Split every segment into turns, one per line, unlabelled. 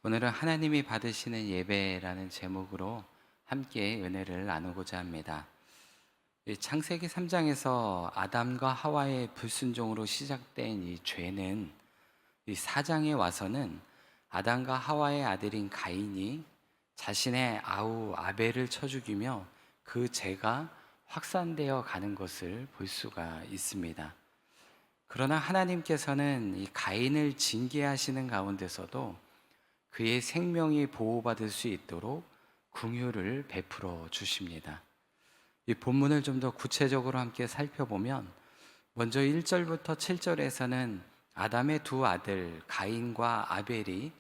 오늘은 하나님이 받으시는 예배라는 제목으로 함께 은혜를 나누고자 합니다. 이 창세기 3장에서 아담과 하와의 불순종으로 시작된 이 죄는 이 4장에 와서는 아담과 하와의 아들인 가인이 자신의 아우 아벨을 쳐 죽이며 그 죄가 확산되어 가는 것을 볼 수가 있습니다. 그러나 하나님께서는 이 가인을 징계하시는 가운데서도 그의 생명이 보호받을 수 있도록 긍휼을 베풀어 주십니다. 이 본문을 좀 더 구체적으로 함께 살펴보면 먼저 1절부터 7절에서는 아담의 두 아들 가인과 아벨이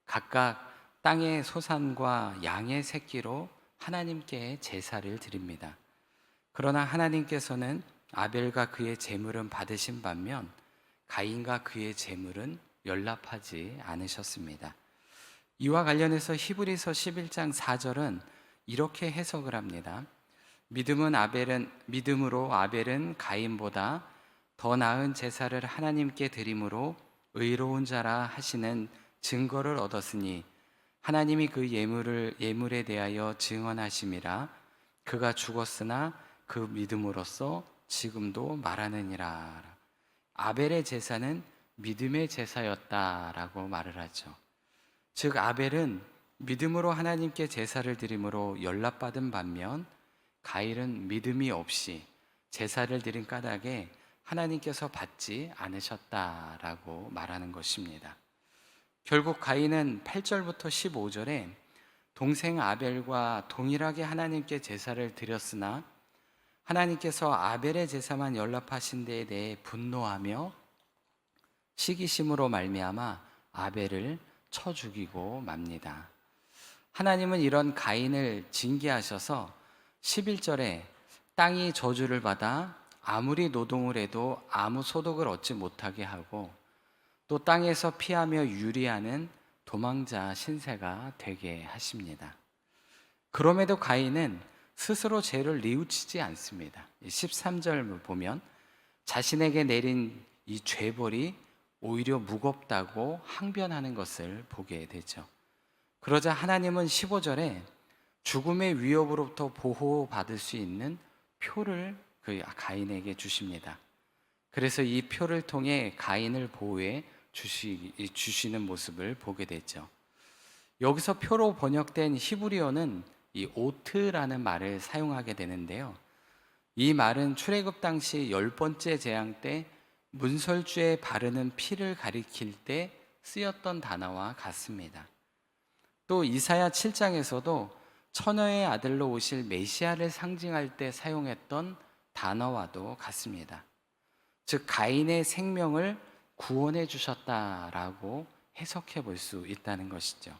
각각 땅의 소산과 양의 새끼로 하나님께 제사를 드립니다. 그러나 하나님께서는 아벨과 그의 제물은 받으신 반면 가인과 그의 제물은 연락하지 않으셨습니다. 이와 관련해서 히브리서 11장 4절은 이렇게 해석을 합니다. 믿음으로 아벨은 가인보다 더 나은 제사를 하나님께 드림으로 의로운 자라 하시는 증거를 얻었으니 하나님이 그 예물에 대하여 증언하심이라. 그가 죽었으나 그 믿음으로써 지금도 말하느니라. 아벨의 제사는 믿음의 제사였다라고 말을 하죠. 즉 아벨은 믿음으로 하나님께 제사를 드림으로 연락받은 반면 가인은 믿음이 없이 제사를 드린 까닭에 하나님께서 받지 않으셨다라고 말하는 것입니다. 결국 가인은 8절부터 15절에 동생 아벨과 동일하게 하나님께 제사를 드렸으나 하나님께서 아벨의 제사만 연락하신 데에 대해 분노하며 시기심으로 말미암아 아벨을 쳐 죽이고 맙니다. 하나님은 이런 가인을 징계하셔서 11절에 땅이 저주를 받아 아무리 노동을 해도 아무 소득을 얻지 못하게 하고 또 땅에서 피하며 유리하는 도망자 신세가 되게 하십니다. 그럼에도 가인은 스스로 죄를 뉘우치지 않습니다. 13절 보면 자신에게 내린 이 죄벌이 오히려 무겁다고 항변하는 것을 보게 되죠. 그러자 하나님은 15절에 죽음의 위협으로부터 보호받을 수 있는 표를 그 가인에게 주십니다. 그래서 이 표를 통해 가인을 보호해 주시는 모습을 보게 되죠. 여기서 표로 번역된 히브리어는 이 오트라는 말을 사용하게 되는데요. 이 말은 출애굽 당시 10번째 재앙 때 문설주에 바르는 피를 가리킬 때 쓰였던 단어와 같습니다. 또 이사야 7장에서도 처녀의 아들로 오실 메시아를 상징할 때 사용했던 단어와도 같습니다. 즉 가인의 생명을 구원해 주셨다라고 해석해 볼 수 있다는 것이죠.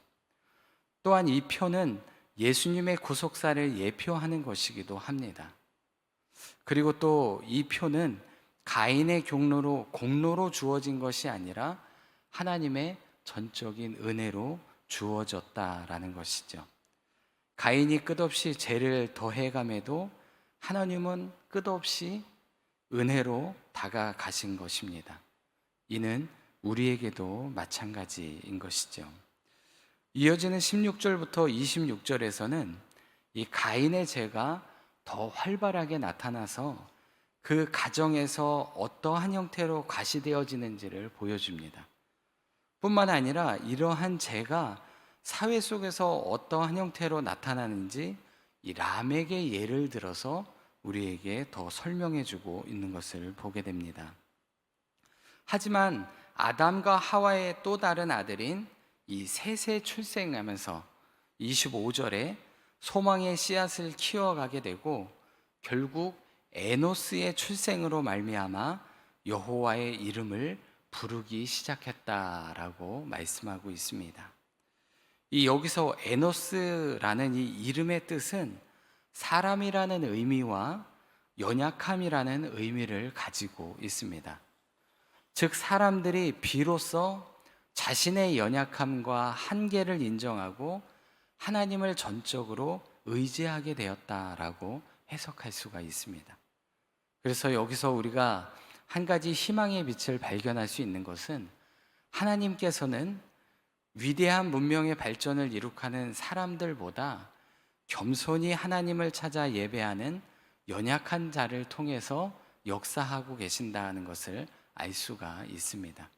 또한 이 표는 예수님의 구속사를 예표하는 것이기도 합니다. 그리고 또 이 표는 가인의 공로로 주어진 것이 아니라 하나님의 전적인 은혜로 주어졌다라는 것이죠. 가인이 끝없이 죄를 더해감에도 하나님은 끝없이 은혜로 다가가신 것입니다. 이는 우리에게도 마찬가지인 것이죠. 이어지는 16절부터 26절에서는 이 가인의 죄가 더 활발하게 나타나서 그 가정에서 어떠한 형태로 과시되어지는지를 보여줍니다. 뿐만 아니라 이러한 죄가 사회 속에서 어떠한 형태로 나타나는지 이 람에게 예를 들어서 우리에게 더 설명해주고 있는 것을 보게 됩니다. 하지만 아담과 하와의 또 다른 아들인 이 셋의 출생하면서 25절에 소망의 씨앗을 키워가게 되고 결국 에노스의 출생으로 말미암아 여호와의 이름을 부르기 시작했다라고 말씀하고 있습니다. 이 여기서 에노스라는 이 이름의 뜻은 사람이라는 의미와 연약함이라는 의미를 가지고 있습니다. 즉 사람들이 비로소 자신의 연약함과 한계를 인정하고 하나님을 전적으로 의지하게 되었다라고 해석할 수가 있습니다. 그래서 여기서 우리가 한 가지 희망의 빛을 발견할 수 있는 것은 하나님께서는 위대한 문명의 발전을 이룩하는 사람들보다 겸손히 하나님을 찾아 예배하는 연약한 자를 통해서 역사하고 계신다는 것을 알 수가 있습니다.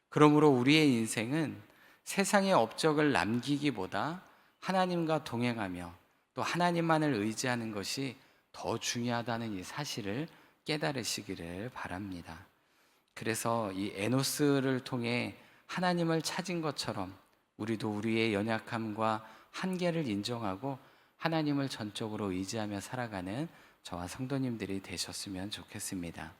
그러므로 우리의 인생은 세상의 업적을 남기기보다 하나님과 동행하며 또 하나님만을 의지하는 것이 더 중요하다는 이 사실을 깨달으시기를 바랍니다. 그래서 이 에노스를 통해 하나님을 찾은 것처럼 우리도 우리의 연약함과 한계를 인정하고 하나님을 전적으로 의지하며 살아가는 저와 성도님들이 되셨으면 좋겠습니다.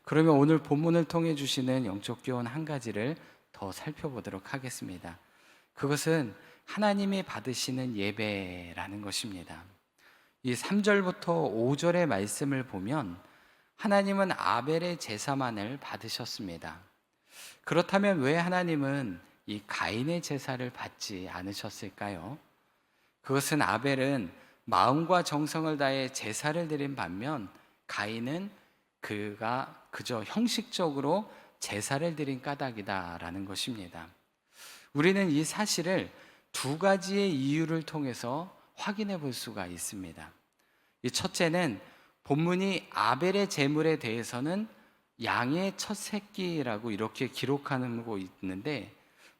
그러면 오늘 본문을 통해 주시는 영적 교훈 한 가지를 더 살펴보도록 하겠습니다. 그것은 하나님이 받으시는 예배라는 것입니다. 이 3절부터 5절의 말씀을 보면 하나님은 아벨의 제사만을 받으셨습니다. 그렇다면 왜 하나님은 이 가인의 제사를 받지 않으셨을까요? 그것은 아벨은 마음과 정성을 다해 제사를 드린 반면 가인은 그가 그저 형식적으로 제사를 드린 까닭이다라는 것입니다. 우리는 이 사실을 두 가지의 이유를 통해서 확인해 볼 수가 있습니다. 이 첫째는 본문이 아벨의 제물에 대해서는 양의 첫 새끼라고 이렇게 기록하고 있는데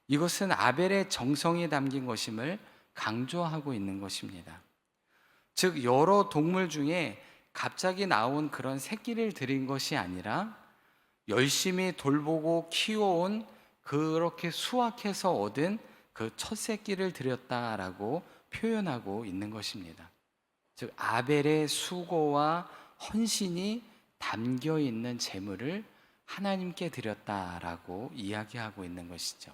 이것은 아벨의 정성이 담긴 것임을 강조하고 있는 것입니다. 즉 여러 동물 중에 갑자기 나온 그런 새끼를 드린 것이 아니라 열심히 돌보고 키워온 그렇게 수확해서 얻은 그 첫 새끼를 드렸다라고 표현하고 있는 것입니다. 즉 아벨의 수고와 헌신이 담겨 있는 제물을 하나님께 드렸다라고 이야기하고 있는 것이죠.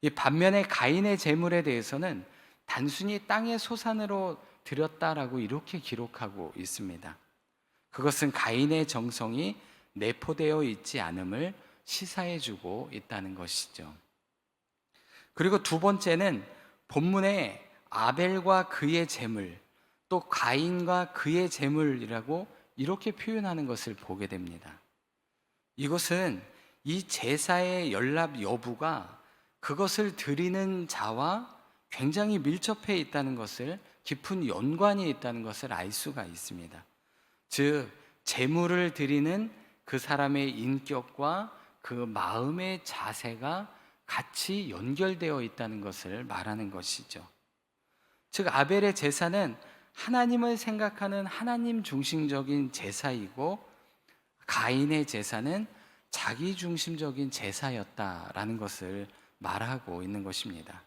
이 반면에 가인의 제물에 대해서는 단순히 땅의 소산으로 드렸다라고 이렇게 기록하고 있습니다. 그것은 가인의 정성이 내포되어 있지 않음을 시사해 주고 있다는 것이죠. 그리고 두 번째는 본문에 아벨과 그의 제물, 또 가인과 그의 제물이라고 이렇게 표현하는 것을 보게 됩니다. 이것은 이 제사의 연락 여부가 그것을 드리는 자와 굉장히 밀접해 있다는 것을, 깊은 연관이 있다는 것을 알 수가 있습니다. 즉 제물을 드리는 그 사람의 인격과 그 마음의 자세가 같이 연결되어 있다는 것을 말하는 것이죠. 즉 아벨의 제사는 하나님을 생각하는 하나님 중심적인 제사이고 가인의 제사는 자기 중심적인 제사였다라는 것을 말하고 있는 것입니다.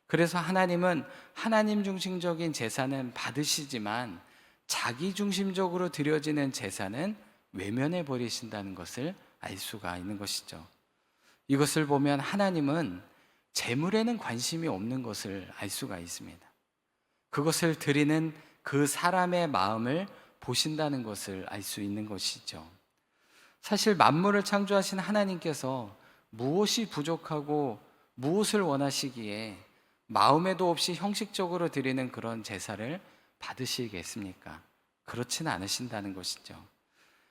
그래서 하나님은 하나님 중심적인 제사는 받으시지만 자기 중심적으로 드려지는 제사는 외면해 버리신다는 것을 알 수가 있는 것이죠. 이것을 보면 하나님은 제물에는 관심이 없는 것을 알 수가 있습니다. 그것을 드리는 그 사람의 마음을 보신다는 것을 알 수 있는 것이죠. 사실 만물을 창조하신 하나님께서 무엇이 부족하고 무엇을 원하시기에 마음에도 없이 형식적으로 드리는 그런 제사를 받으시겠습니까? 그렇지는 않으신다는 것이죠.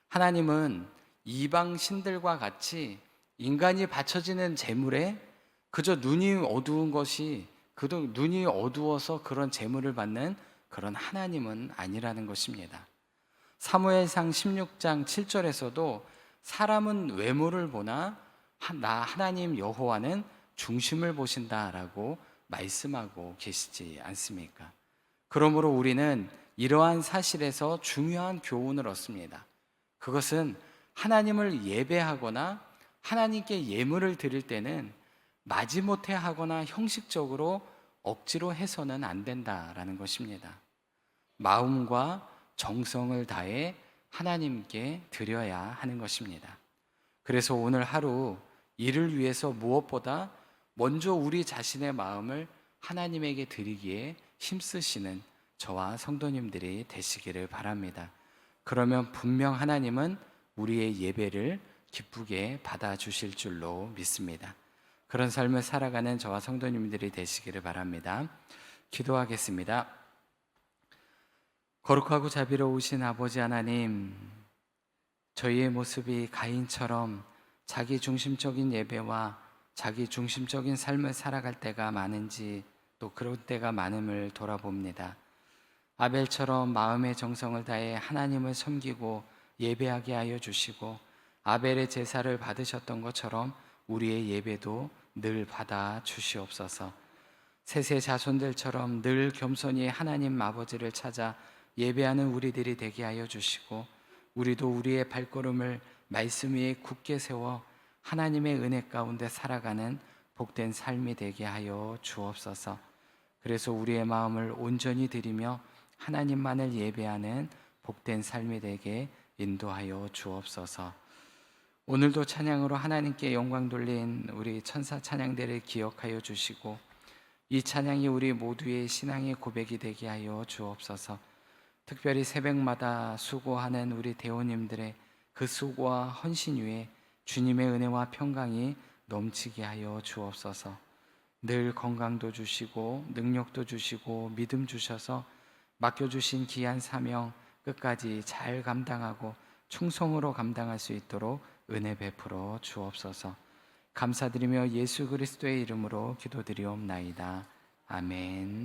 하나님은 이방 신들과 같이 인간이 바쳐지는 제물에 그저 눈이 어두운 것이, 눈이 어두워서 그런 제물을 받는 그런 하나님은 아니라는 것입니다. 사무엘상 16장 7절에서도 사람은 외모를 보나 나 하나님 여호와는 중심을 보신다라고 말씀하고 계시지 않습니까? 그러므로 우리는 이러한 사실에서 중요한 교훈을 얻습니다. 그것은 하나님을 예배하거나 하나님께 예물을 드릴 때는 마지못해 하거나 형식적으로 억지로 해서는 안 된다라는 것입니다. 마음과 정성을 다해 하나님께 드려야 하는 것입니다. 그래서 오늘 하루 이를 위해서 무엇보다 먼저 우리 자신의 마음을 하나님에게 드리기에 힘쓰시는 저와 성도님들이 되시기를 바랍니다. 그러면 분명 하나님은 우리의 예배를 기쁘게 받아주실 줄로 믿습니다. 그런 삶을 살아가는 저와 성도님들이 되시기를 바랍니다. 기도하겠습니다. 거룩하고 자비로우신 아버지 하나님, 저희의 모습이 가인처럼 자기 중심적인 예배와 자기 중심적인 삶을 살아갈 때가 많은지, 또 그런 때가 많음을 돌아봅니다. 아벨처럼 마음의 정성을 다해 하나님을 섬기고 예배하게 하여 주시고, 아벨의 제사를 받으셨던 것처럼 우리의 예배도 늘 받아 주시옵소서. 셋의 자손들처럼 늘 겸손히 하나님 아버지를 찾아 예배하는 우리들이 되게 하여 주시고, 우리도 우리의 발걸음을 말씀 위에 굳게 세워 하나님의 은혜 가운데 살아가는 복된 삶이 되게 하여 주옵소서. 그래서 우리의 마음을 온전히 드리며 하나님만을 예배하는 복된 삶이 되게 인도하여 주옵소서. 오늘도 찬양으로 하나님께 영광 돌린 우리 천사 찬양대를 기억하여 주시고, 이 찬양이 우리 모두의 신앙의 고백이 되게 하여 주옵소서. 특별히 새벽마다 수고하는 우리 대원님들의 그 수고와 헌신 위에 주님의 은혜와 평강이 넘치게 하여 주옵소서. 늘 건강도 주시고 능력도 주시고 믿음 주셔서 맡겨주신 귀한 사명 끝까지 잘 감당하고 충성으로 감당할 수 있도록 은혜 베풀어 주옵소서. 감사드리며 예수 그리스도의 이름으로 기도드리옵나이다. 아멘.